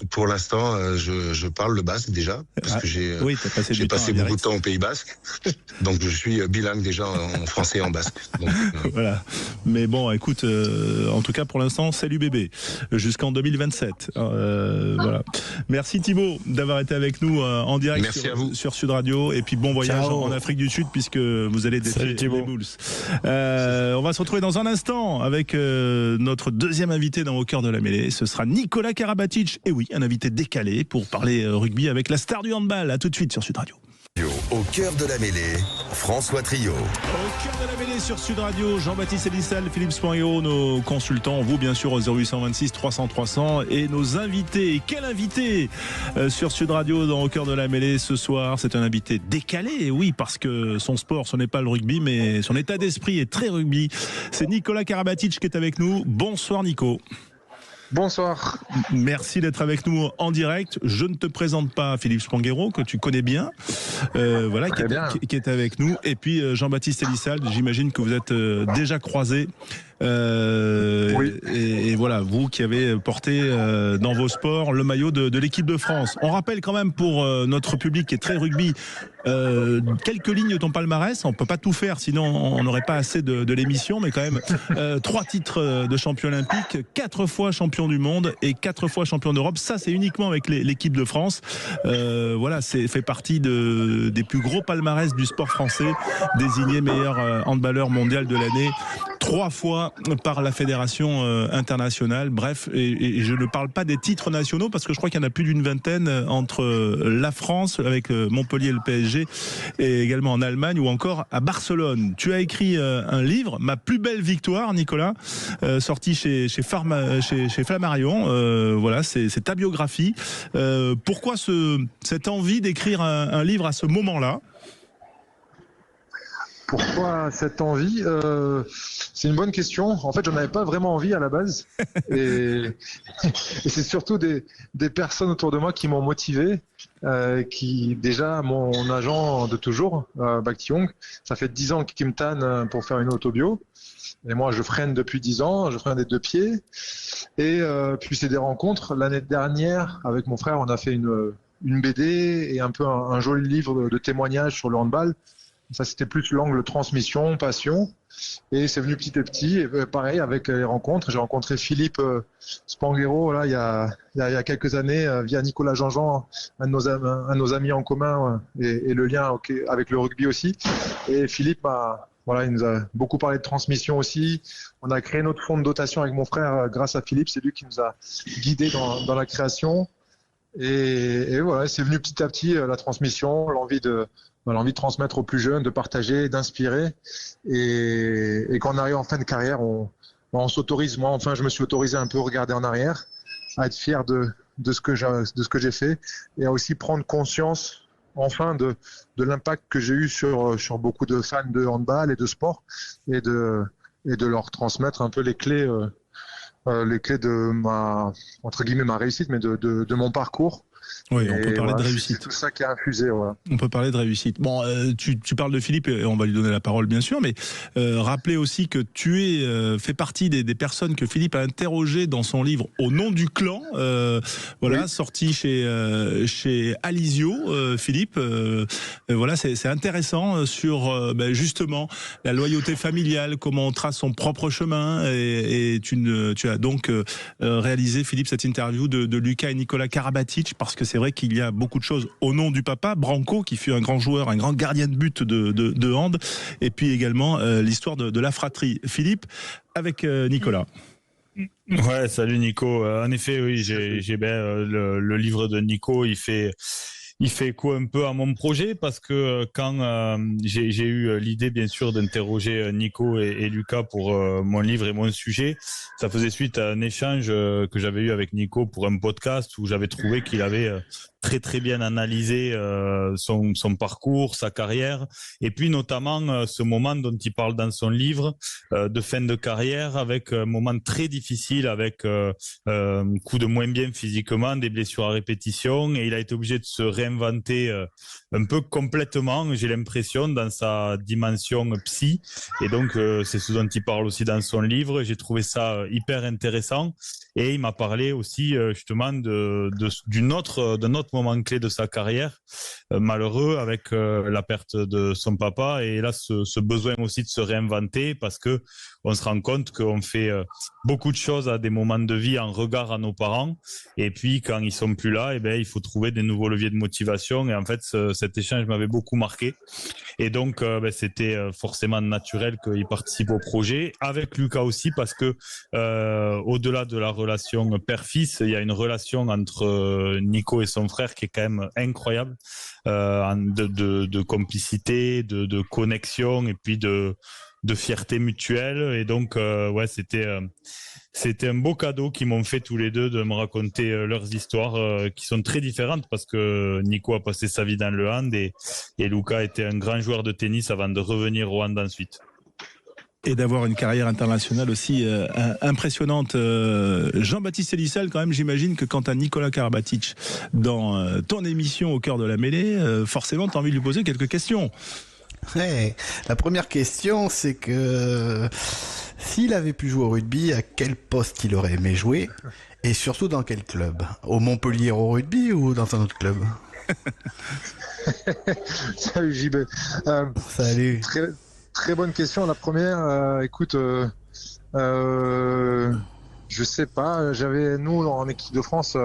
Pour l'instant, je parle le basque déjà, parce que j'ai passé beaucoup de temps au Pays Basque, donc je suis bilingue déjà en français et en basque. Donc, voilà. Mais bon, écoute, en tout cas pour l'instant, salut bébé, jusqu'en 2027. Voilà. Merci Thibaut d'avoir été avec nous en direct sur Sud Radio, et puis bon voyage en Afrique du Sud puisque vous allez défier les Bulls. On va se retrouver dans un instant avec notre deuxième invité dans Au cœur de la mêlée. Ce sera Nicolas Karabatic. Et oui, un invité décalé pour parler rugby avec la star du handball. À tout de suite sur Sud Radio. Au cœur de la mêlée, François Trio. Au cœur de la mêlée sur Sud Radio, Jean-Baptiste Elissal, Philippe Spangero, nos consultants, vous bien sûr au 0826 300 300, et nos invités. Et quel invité sur Sud Radio dans Au cœur de la mêlée ce soir? C'est un invité décalé, oui, parce que son sport, ce n'est pas le rugby, mais son état d'esprit est très rugby. C'est Nicolas Karabatic qui est avec nous. Bonsoir Nico. Bonsoir. Merci d'être avec nous en direct. Je ne te présente pas Philippe Spangero, que tu connais bien, voilà, qui est avec nous. Et puis Jean-Baptiste Elissal, j'imagine que vous êtes déjà croisés. Oui. Et voilà, vous qui avez porté dans vos sports le maillot de l'équipe de France. On rappelle quand même pour notre public qui est très rugby, quelques lignes de ton palmarès. On peut pas tout faire, sinon on n'aurait pas assez de l'émission, mais quand même 3 titres de champion olympique, 4 fois champion du monde et 4 fois champion d'Europe. Ça, c'est uniquement avec l'équipe de France. Voilà, c'est fait partie des plus gros palmarès du sport français, désigné meilleur handballeur mondial de l'année 3 fois par la fédération internationale. Bref, et je ne parle pas des titres nationaux parce que je crois qu'il y en a plus d'une vingtaine entre la France avec Montpellier et le PSG, et également en Allemagne ou encore à Barcelone. Tu as écrit un livre, Ma plus belle victoire, Nicolas, sorti chez Flammarion. Voilà, c'est ta biographie. Pourquoi cette envie d'écrire un livre à ce moment-là? Pourquoi cette envie? C'est une bonne question. En fait, j'en avais pas vraiment envie à la base. Et c'est surtout des personnes autour de moi qui m'ont motivé. Qui déjà, mon agent de toujours, Bac Young, ça fait 10 ans qu'il me tanne pour faire une autobio. Et moi, je freine depuis 10 ans, je freine des 2 pieds. Et puis, c'est des rencontres. L'année dernière, avec mon frère, on a fait une BD et un peu un joli livre de témoignages sur le handball. Ça, c'était plus l'angle transmission, passion. Et c'est venu petit à petit. Et pareil, avec les rencontres. J'ai rencontré Philippe Spangero là, il y a quelques années via Nicolas Jean-Jean, un de nos amis en commun, et le lien avec le rugby aussi. Et Philippe, il nous a beaucoup parlé de transmission aussi. On a créé notre fonds de dotation avec mon frère grâce à Philippe. C'est lui qui nous a guidés dans la création. Et voilà, c'est venu petit à petit la transmission, l'envie de l'envie de transmettre aux plus jeunes, de partager, d'inspirer. Et quand on arrive en fin de carrière, on s'autorise, moi enfin je me suis autorisé un peu à regarder en arrière, à être fier de ce que j'ai fait et à aussi prendre conscience enfin de l'impact que j'ai eu sur beaucoup de fans de handball et de sport et de leur transmettre un peu les clés de entre guillemets ma réussite, mais de mon parcours. Oui, on peut parler de réussite. C'est tout ça qui a infusé. Voilà. On peut parler de réussite. Bon, tu parles de Philippe et on va lui donner la parole bien sûr, mais rappelez aussi que tu fais partie des personnes que Philippe a interrogées dans son livre Au nom du clan, voilà, sorti chez Alizio. Philippe, voilà, c'est intéressant sur justement la loyauté familiale, comment on trace son propre chemin, et tu as donc réalisé, Philippe, cette interview de Luka et Nikola Karabatic, parce que c'est vrai qu'il y a beaucoup de choses au nom du papa, Branco, qui fut un grand joueur, un grand gardien de but de hand, et puis également l'histoire de la fratrie. Philippe, avec Nicolas. Ouais, salut Nico. En effet, oui, j'ai le livre de Nico, il fait écho un peu à mon projet, parce que quand j'ai eu l'idée bien sûr d'interroger Nico et Lucas pour mon livre et mon sujet, ça faisait suite à un échange que j'avais eu avec Nico pour un podcast où j'avais trouvé qu'il avait très très bien analysé son parcours, sa carrière, et puis notamment ce moment dont il parle dans son livre de fin de carrière, avec un moment très difficile, avec un coup de moins bien physiquement, des blessures à répétition, et il a été obligé de se réinventer un peu complètement, j'ai l'impression, dans sa dimension psy, et donc c'est ce dont il parle aussi dans son livre. J'ai trouvé ça hyper intéressant, et il m'a parlé aussi justement d'un autre moment clé de sa carrière, malheureux, avec la perte de son papa, et là ce besoin aussi de se réinventer, parce que on se rend compte qu'on fait beaucoup de choses à des moments de vie en regard à nos parents, et puis quand ils sont plus là, il faut trouver des nouveaux leviers de motivation. Et en fait cet échange m'avait beaucoup marqué, et donc c'était forcément naturel qu'il participe au projet, avec Lucas aussi, parce que au-delà de la relation père-fils, il y a une relation entre Nico et son frère qui est quand même incroyable, de complicité, de connexion, et puis de fierté mutuelle. Et donc c'était un beau cadeau qu'ils m'ont fait tous les deux, de me raconter leurs histoires qui sont très différentes, parce que Nico a passé sa vie dans le hand, et Lucas était un grand joueur de tennis avant de revenir au hand ensuite. Et d'avoir une carrière internationale aussi impressionnante. Jean-Baptiste Elissal, quand même, j'imagine que quand tu as Nikola Karabatic dans ton émission Au cœur de la mêlée, forcément tu as envie de lui poser quelques questions. Ouais, la première question, c'est que s'il avait pu jouer au rugby, à quel poste il aurait aimé jouer, et surtout dans quel club? Au Montpellier au rugby ou dans un autre club? Salut JB. Salut. Très bonne question. La première, écoute, je sais pas. Nous en équipe de France,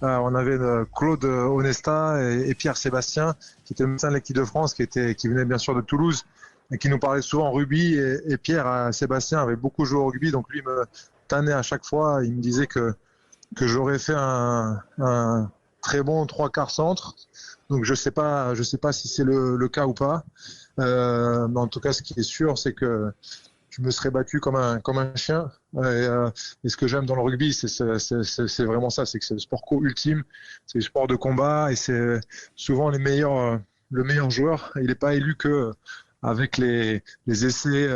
on avait Claude Onesta et Pierre Sébastien, qui était le médecin de l'équipe de France, qui venait bien sûr de Toulouse et qui nous parlait souvent rugby. Et Pierre Sébastien avait beaucoup joué au rugby, donc lui me tannait à chaque fois. Il me disait que j'aurais fait un très bon 3/4 centre. Donc je sais pas si c'est le cas ou pas. Mais en tout cas, ce qui est sûr, c'est que je me serais battu comme un chien. Et ce que j'aime dans le rugby, c'est vraiment ça, c'est que c'est le sport ultime, c'est le sport de combat, et c'est souvent le meilleur joueur. Il n'est pas élu que avec les essais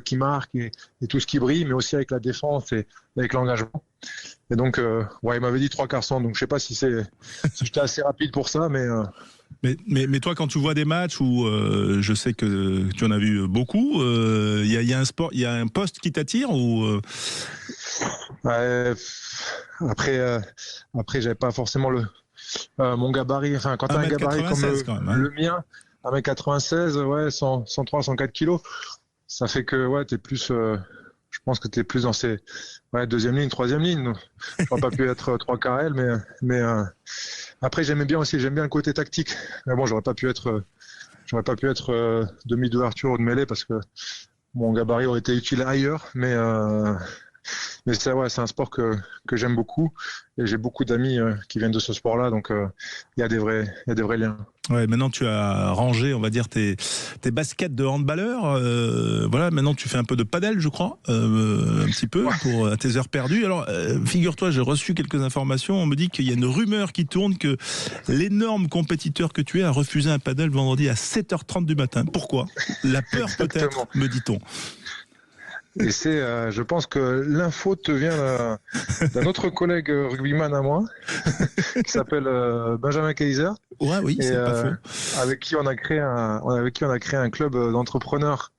qui marquent et tout ce qui brille, mais aussi avec la défense et avec l'engagement. Et donc, il m'avait dit 3/4 centre, donc je sais pas si j'étais assez rapide pour ça, mais. Mais toi, quand tu vois des matchs où je sais que tu en as vu beaucoup, il y a un poste qui t'attire ou Après, j'avais pas forcément mon gabarit. Enfin, quand tu as un gabarit comme le mien, 1m96, 103, 104 kilos, ça fait que t'es plus. Je pense que tu es plus dans ces deuxième ligne, troisième ligne. Je n'aurais pas pu être 3/4 L, mais après j'aime bien le côté tactique. Mais bon, j'aurais pas pu être demi d'ouverture ou de mêlée, parce que mon gabarit aurait été utile ailleurs. Mais mais c'est un sport que j'aime beaucoup et j'ai beaucoup d'amis qui viennent de ce sport-là, donc il y a des vrais liens. Ouais, maintenant tu as rangé, on va dire, tes baskets de handballeur. Voilà, maintenant tu fais un peu de padel, je crois, un petit peu pour tes heures perdues. Alors, figure-toi, j'ai reçu quelques informations. On me dit qu'il y a une rumeur qui tourne que l'énorme compétiteur que tu es a refusé un padel vendredi à 7h30 du matin. Pourquoi ? La peur peut-être, me dit-on. Et je pense que l'info te vient d'un autre collègue rugbyman à moi, qui s'appelle Benjamin Kaiser. Ouais, oui, c'est pas faux. Avec qui on a créé un club d'entrepreneurs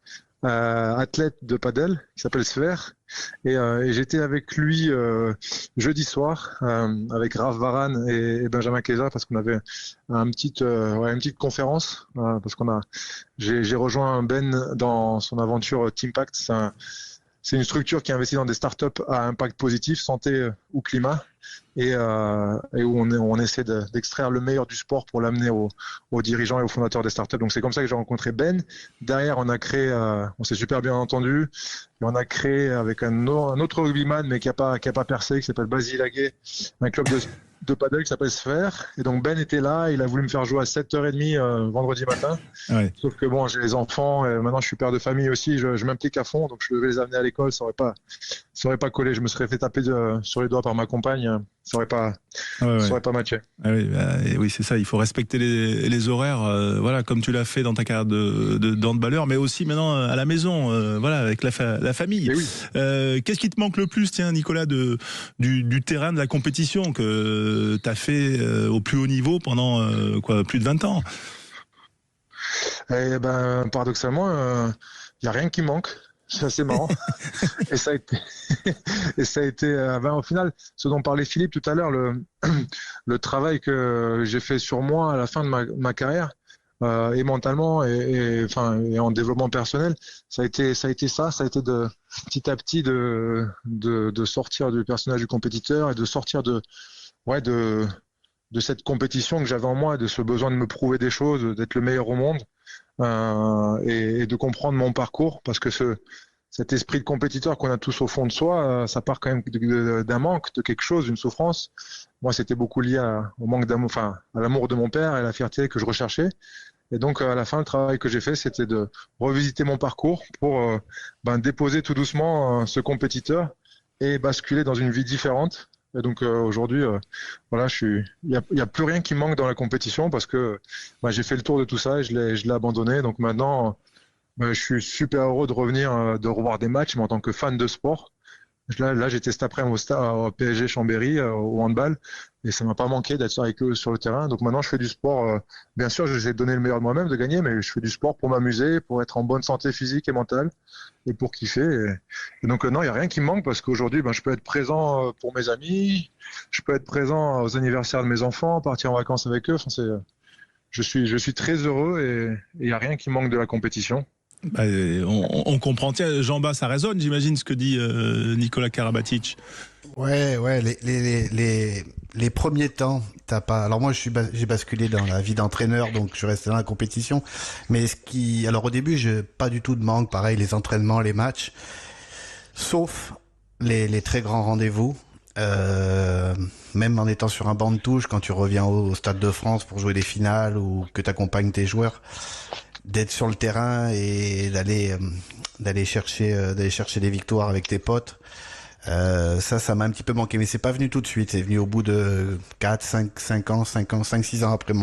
athlètes de padel qui s'appelle Sphère. Et j'étais avec lui jeudi soir avec Raph Varane et Benjamin Kaiser parce qu'on avait une petite conférence parce j'ai rejoint Ben dans son aventure Teampact. C'est une structure qui investit dans des startups à impact positif, santé ou climat, et où on essaie d'extraire le meilleur du sport pour l'amener aux dirigeants et aux fondateurs des startups. Donc c'est comme ça que j'ai rencontré Ben. Derrière, on a créé, on s'est super bien entendu, et on a créé avec un autre rugbyman, mais qui a pas percé, qui s'appelle Basile Aguet, un club de padel qui s'appelle Sphère. Et donc Ben était là, il a voulu me faire jouer à 7h30 vendredi matin. Ouais. Sauf que bon, j'ai les enfants, et maintenant je suis père de famille aussi, je m'implique à fond, donc je devais les amener à l'école, ça aurait pas collé, je me serais fait taper sur les doigts par ma compagne, ça aurait pas matché. Ah oui, oui, c'est ça, il faut respecter les horaires, voilà, comme tu l'as fait dans ta carrière de handballeur, mais aussi maintenant à la maison, voilà, avec la famille. Oui. Qu'est-ce qui te manque le plus, tiens, Nicolas, du terrain de la compétition que tu as fait au plus haut niveau pendant plus de 20 ans? Eh ben, paradoxalement, il n'y a rien qui manque. C'est assez marrant. et ça a été au final, ce dont parlait Philippe tout à l'heure, le travail que j'ai fait sur moi à la fin de ma carrière, et mentalement et en développement personnel, ça a été de petit à petit de sortir du personnage du compétiteur et de sortir de cette compétition que j'avais en moi, de ce besoin de me prouver des choses, d'être le meilleur au monde, et de comprendre mon parcours, parce que cet esprit de compétiteur qu'on a tous au fond de soi, ça part quand même d'un manque, de quelque chose, d'une souffrance. Moi, c'était beaucoup lié au manque d'amour, à l'amour de mon père et à la fierté que je recherchais. Et donc, à la fin, le travail que j'ai fait, c'était de revisiter mon parcours pour déposer tout doucement ce et basculer dans une vie différente. Et donc aujourd'hui, il y a plus rien qui manque dans la compétition parce que j'ai fait le tour de tout ça et je l'ai abandonné. Donc maintenant, je suis super heureux de revenir, de revoir des matchs, mais en tant que fan de sport. Là, j'étais cet après-midi au PSG Chambéry, au handball, et ça m'a pas manqué d'être avec eux sur le terrain. Donc maintenant, je fais du sport. Bien sûr, j'essaie de donner le meilleur de moi-même, de gagner, mais je fais du sport pour m'amuser, pour être en bonne santé physique et mentale, et pour kiffer. Et donc non, il y a rien qui me manque parce qu'aujourd'hui, je peux être présent pour mes amis, je peux être présent aux anniversaires de mes enfants, partir en vacances avec eux. Je suis très heureux et il y a rien qui manque de la compétition. On comprend. Tiens, Jean-Bas, ça résonne, j'imagine, ce que dit Nicolas Karabatic. Ouais, les premiers temps, t'as pas. Alors moi, j'ai basculé dans la vie d'entraîneur, donc je restais dans la compétition. Mais alors au début, j'ai pas du tout de manque. Pareil, les entraînements, les matchs, sauf les très grands rendez-vous. Même en étant sur un banc de touche, quand tu reviens au Stade de France pour jouer les finales ou que t'accompagnes tes joueurs, d'être sur le terrain et d'aller chercher des victoires avec tes potes, ça m'a un petit peu manqué, mais c'est pas venu tout de suite, c'est venu au bout de 5-6 ans après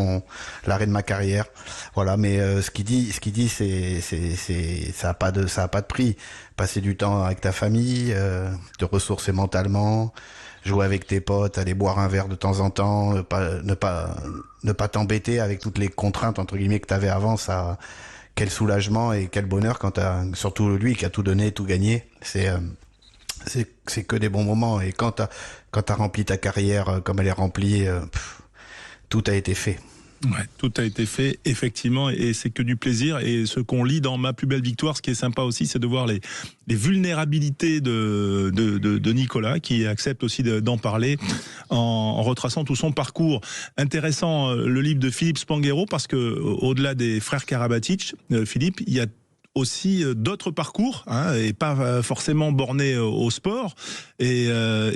l'arrêt de ma carrière. Voilà, mais ce qu'il dit ça a pas de prix. Passer du temps avec ta famille, te ressourcer mentalement, jouer avec tes potes, aller boire un verre de temps en temps, ne pas t'embêter avec toutes les contraintes entre guillemets que t'avais avant. Ça, quel soulagement et quel bonheur quand surtout lui qui a tout donné, tout gagné. C'est que des bons moments. Et quand t'as rempli ta carrière comme elle est remplie, tout a été fait. Ouais, tout a été fait, effectivement, et c'est que du plaisir. Et ce qu'on lit dans Ma plus belle victoire, ce qui est sympa aussi, c'est de voir les vulnérabilités de Nicolas, qui accepte aussi d'en parler en retraçant tout son parcours. Intéressant, le livre de Philippe Spanghero, parce que au-delà des frères Karabatic, Philippe, il y a aussi d'autres parcours, et pas forcément bornés au sport. Et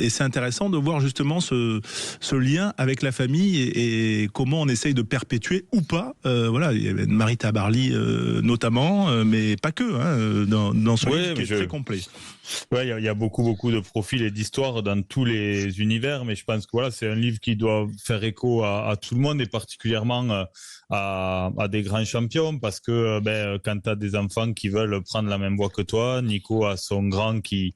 c'est intéressant de voir justement ce lien avec la famille et comment on essaye de perpétuer ou pas. Voilà, il y avait Marita Barley notamment, mais pas que, dans son livre qui est très complet. Ouais, il y a beaucoup de profils et d'histoires dans tous les univers, mais je pense que voilà, c'est un livre qui doit faire écho à tout le monde et particulièrement à des grands champions, parce que quand tu as des enfants qui veulent prendre la même voie que toi, Nico a son grand qui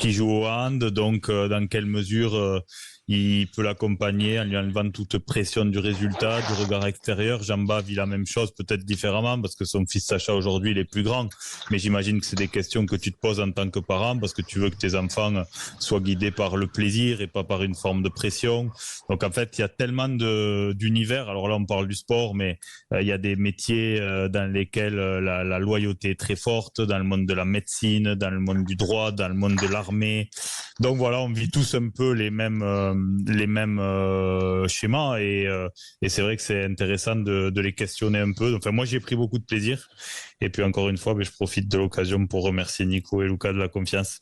joue au hand, donc dans quelle mesure il peut l'accompagner en lui enlevant toute pression du résultat, du regard extérieur. Jamba vit la même chose, peut-être différemment, parce que son fils Sacha aujourd'hui il est plus grand, mais j'imagine que c'est des questions que tu te poses en tant que parent, parce que tu veux que tes enfants soient guidés par le plaisir et pas par une forme de pression. Donc en fait il y a tellement d'univers. Alors là on parle du sport, mais il y a des métiers dans lesquels la loyauté est très forte, dans le monde de la médecine, dans le monde du droit, dans le monde de l'armée. Donc voilà, on vit tous un peu les mêmes schémas, et c'est vrai que c'est intéressant de les questionner un peu. Enfin, moi j'ai pris beaucoup de plaisir, et puis encore une fois je profite de l'occasion pour remercier Nico et Lucas de la confiance.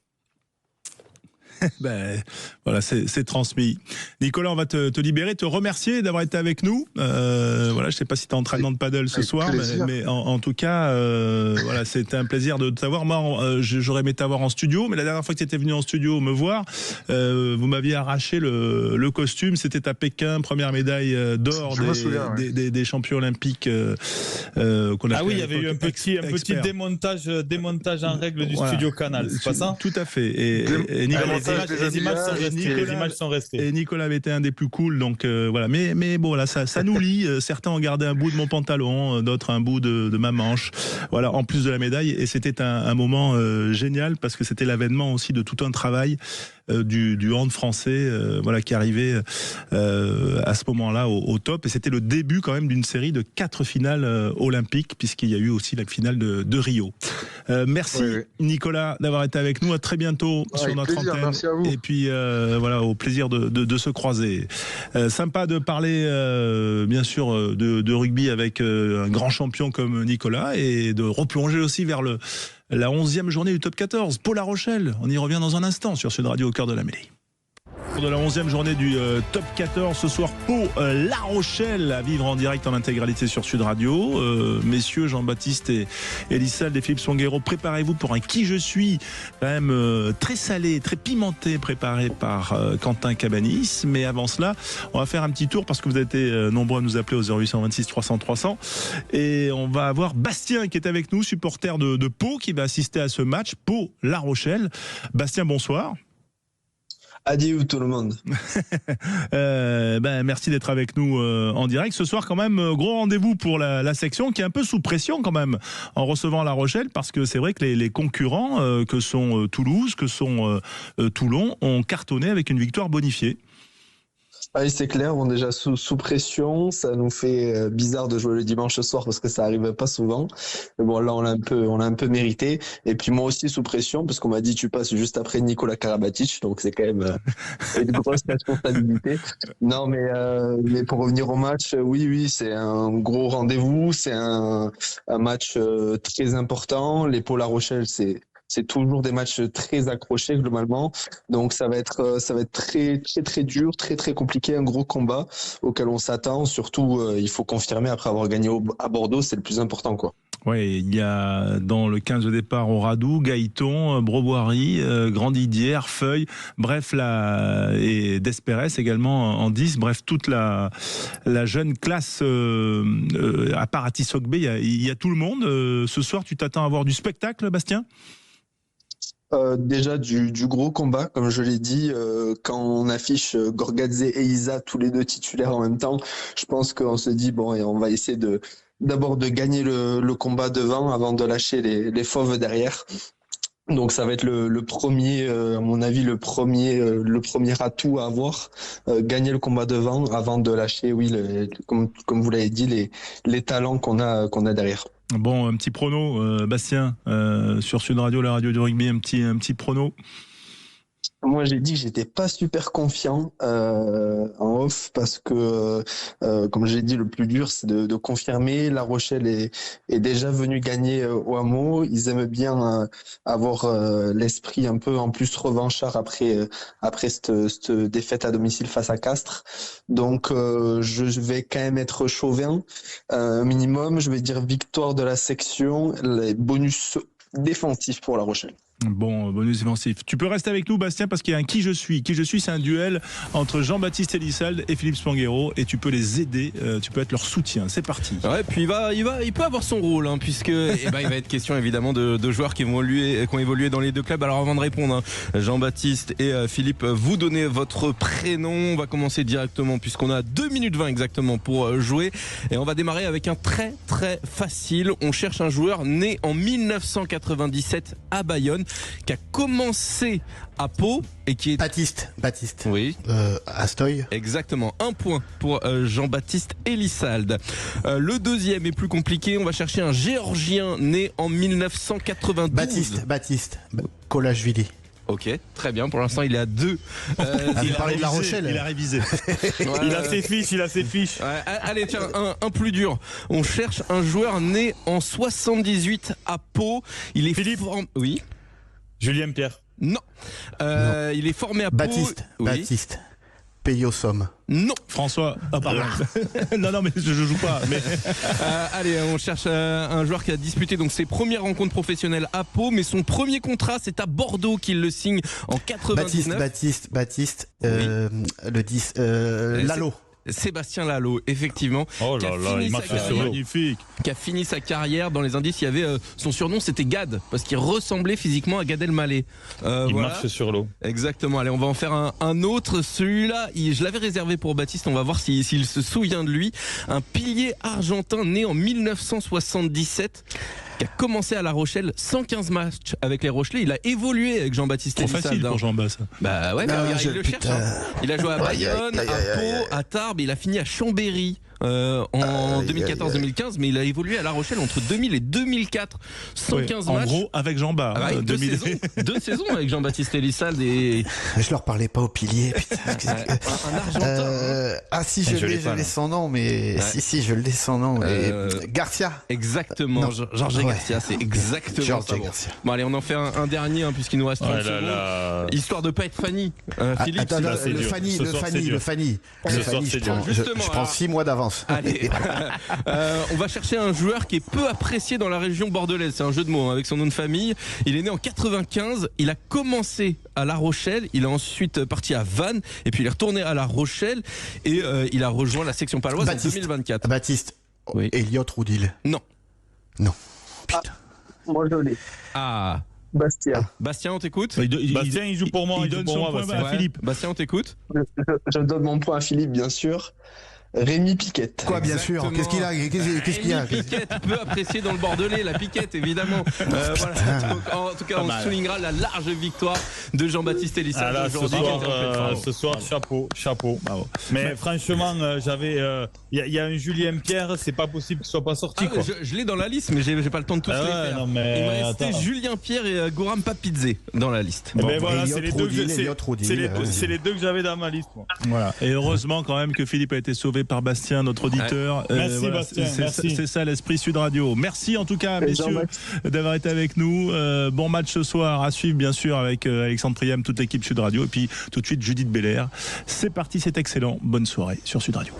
Voilà, c'est transmis. Nicolas, on va te libérer, te remercier d'avoir été avec nous. Voilà, je sais pas si tu es entraînement de paddle ce soir, mais en tout cas, voilà, c'était un plaisir de t'avoir. Moi, j'aurais aimé t'avoir en studio, mais la dernière fois que tu étais venu en studio me voir, vous m'aviez arraché le costume. C'était à Pékin, première médaille d'or des champions olympiques. Ah oui, il y avait eu un petit démontage en règle du studio Canal, c'est pas ça? Tout à fait. Et Nicolas, les images sont restées. Et Nicolas avait été un des plus cool, donc voilà. Mais bon, là, ça nous lie. Certains ont gardé un bout de mon pantalon, d'autres un bout de ma manche. Voilà, en plus de la médaille. Et c'était un moment génial, parce que c'était l'avènement aussi de tout un travail du hand français, voilà, qui arrivait à ce moment-là au top. Et c'était le début quand même d'une série de 4 finales olympiques, puisqu'il y a eu aussi la finale de Rio. Merci Nicolas d'avoir été avec nous. À très bientôt sur notre antenne. Merci à vous. Et puis voilà, au plaisir de se croiser. Sympa de parler bien sûr de rugby avec un grand champion comme Nicolas, et de replonger aussi vers la 11e journée du top 14. Pau La Rochelle, on y revient dans un instant sur Sud Radio au cœur de la mêlée. De la 11e journée du top 14 ce soir, Pau La Rochelle à vivre en direct en intégralité sur Sud Radio. Messieurs Jean-Baptiste et Elissalde et Philippe Songuero, préparez-vous pour un qui je suis, quand même très salé, très pimenté, préparé par Quentin Cabanis. Mais avant cela, on va faire un petit tour, parce que vous avez été nombreux à nous appeler au 0826 300 300, et on va avoir Bastien qui est avec nous, supporter de Pau, qui va assister à ce match Pau La Rochelle. Bastien, bonsoir. Adieu tout le monde. Merci d'être avec nous en direct. Ce soir, quand même, gros rendez-vous pour la section qui est un peu sous pression quand même en recevant La Rochelle, parce que c'est vrai que les concurrents que sont Toulouse, que sont Toulon, ont cartonné avec une victoire bonifiée. Oui, c'est clair, on est déjà sous pression, ça nous fait bizarre de jouer le dimanche soir parce que ça arrive pas souvent. Mais bon, là on l'a un peu mérité. Et puis moi aussi sous pression, parce qu'on m'a dit tu passes juste après Nikola Karabatic, donc c'est quand même une grosse responsabilité. Non, mais pour revenir au match, oui, c'est un gros rendez-vous, c'est un match très important. Les Pau La Rochelle, c'est toujours des matchs très accrochés globalement, donc ça va être très très très dur, très très compliqué, un gros combat auquel on s'attend. Surtout, il faut confirmer après avoir gagné à Bordeaux, c'est le plus important, quoi. Oui, il y a dans le 15 de départ Auradou, Gaëton, Broboiry, Grandidier, Feuille, bref, et Desperes également en 10, bref, toute la jeune classe, à part Atisogbe, il y a tout le monde. Ce soir, tu t'attends à avoir du spectacle, Bastien ? Déjà du gros combat, comme je l'ai dit, quand on affiche Gorgadze et Isa tous les deux titulaires en même temps, je pense qu'on se dit bon, et on va essayer d'abord de gagner le combat devant avant de lâcher les fauves derrière. Donc ça va être le premier, à mon avis, le premier atout à avoir, gagner le combat devant avant de lâcher, oui, comme vous l'avez dit, les talents qu'on a derrière. Bon, un petit prono, Bastien, sur Sud Radio, la radio du rugby, un petit prono. Moi, j'ai dit que j'étais pas super confiant en off parce que, comme j'ai dit, le plus dur, c'est de confirmer. La Rochelle est déjà venue gagner au Hameau. Ils aiment bien avoir l'esprit un peu en plus revanchard après cette défaite à domicile face à Castres. Donc, je vais quand même être chauvin. Minimum, je vais dire victoire de la section, les bonus défensifs pour La Rochelle. Bon, bonus défensif. Tu peux rester avec nous, Bastien, parce qu'il y a un qui je suis. Qui je suis, c'est un duel entre Jean-Baptiste Elissalde et Philippe Spanghero, et tu peux les aider, tu peux être leur soutien. C'est parti. Ouais, puis il peut avoir son rôle, hein, puisque il va être question évidemment de joueurs qui ont évolué dans les deux clubs. Alors avant de répondre, Jean-Baptiste et Philippe, vous donnez votre prénom. On va commencer directement, puisqu'on a 2 minutes 20 exactement pour jouer, et on va démarrer avec un très très facile. On cherche un joueur né en 1997 à Bayonne, qui a commencé à Pau et qui est... Baptiste. Oui. Astoy. Exactement. 1 point pour Jean-Baptiste Elissalde. Le deuxième est plus compliqué. On va chercher un Géorgien né en 1992. Baptiste. Kolashvili. Ok, très bien. Pour l'instant, il est à 2. Il a parlé de La Rochelle. Il a révisé. Il a ses fiches. Ouais, allez, tiens, un plus dur. On cherche un joueur né en 78 à Pau. Il est Philippe. Oui. Julien Pierre. Non. Non. Il est formé à Pau. Baptiste. Payot Somme. Non. François. Ah, pardon. non, mais je joue pas. Mais... allez, on cherche un joueur qui a disputé donc ses premières rencontres professionnelles à Pau, mais son premier contrat, c'est à Bordeaux qu'il le signe en 99. Baptiste. Oui. Le 10. Lalo. Sébastien Lalo, effectivement. Oh là là, il marche sur l'eau. Magnifique. Qui a fini sa carrière. Dans les indices, il y avait son surnom, c'était Gad, parce qu'il ressemblait physiquement à Gad Elmaleh. Il marche sur l'eau. Exactement. Allez, on va en faire un autre. Celui-là, je l'avais réservé pour Baptiste. On va voir s'il se souvient de lui. Un pilier argentin né en 1977. Qui a commencé à La Rochelle, 115 matchs avec les Rochelais. Il a évolué avec Jean-Baptiste Trop Elissalde. facile pour Jean-Baptiste. Bah ouais, il le cherche. Hein. Il a joué à Bayonne, à Pau, à Tarbes. Il a fini à Chambéry en 2014-2015, mais il a évolué à La Rochelle entre 2000 et 2004. 115 matchs. En gros, avec Jean-Baptiste. Ah ouais, 2 saisons avec Jean-Baptiste Elissalde et... Je leur parlais pas au pilier, putain. un Argentin. Si, je l'ai son nom, mais... Ouais. Si, je l'ai son nom. Garcia. Exactement, Georges Garcia, c'est exactement Georges ça. Garcia. Bon, allez, on en fait un dernier, puisqu'il nous reste 30 secondes. Histoire de pas être Fanny. Philippe, attends, le Fanny. Je prends 6 mois d'avance. Allez, on va chercher un joueur qui est peu apprécié dans la région bordelaise. C'est un jeu de mots avec son nom de famille. Il est né en 95. Il a commencé à La Rochelle. Il est ensuite parti à Vannes. Et puis il est retourné à La Rochelle. Et il a rejoint la section paloise en 2024. Baptiste. Oui. Elliot Roudil. Non. Putain. Moi je l'ai. Bastien, on t'écoute. Bastien, il joue pour moi. Il donne son point à Philippe. Bastien, on t'écoute. Je donne mon point à Philippe, bien sûr. Rémi Piquette. Quoi, bien sûr. Qu'est-ce qu'il a Rémi Piquette, peu apprécié dans le Bordelais, la Piquette, évidemment. Voilà. En tout cas, on soulignera la large victoire de Jean-Baptiste Elissalde aujourd'hui. Ce soir, chapeau. Bravo. Mais franchement, il y a un Julien Pierre, c'est pas possible qu'il soit pas sorti. Quoi. Je l'ai dans la liste, mais j'ai pas le temps de tous les faire. Non, mais il m'a resté Julien Pierre et Goram Papidze dans la liste. Mais voilà, c'est les deux que j'avais dans ma liste. Moi. Voilà. Et heureusement quand même que Philippe a été sauvé par Bastien, notre auditeur. Merci Bastien. C'est ça l'esprit Sud Radio. Merci en tout cas, messieurs, d'avoir été avec nous. Bon match ce soir à suivre, bien sûr, avec Alexandre Priam, toute l'équipe Sud Radio. Et puis tout de suite, Judith Belair. C'est parti, c'est excellent. Bonne soirée sur Sud Radio.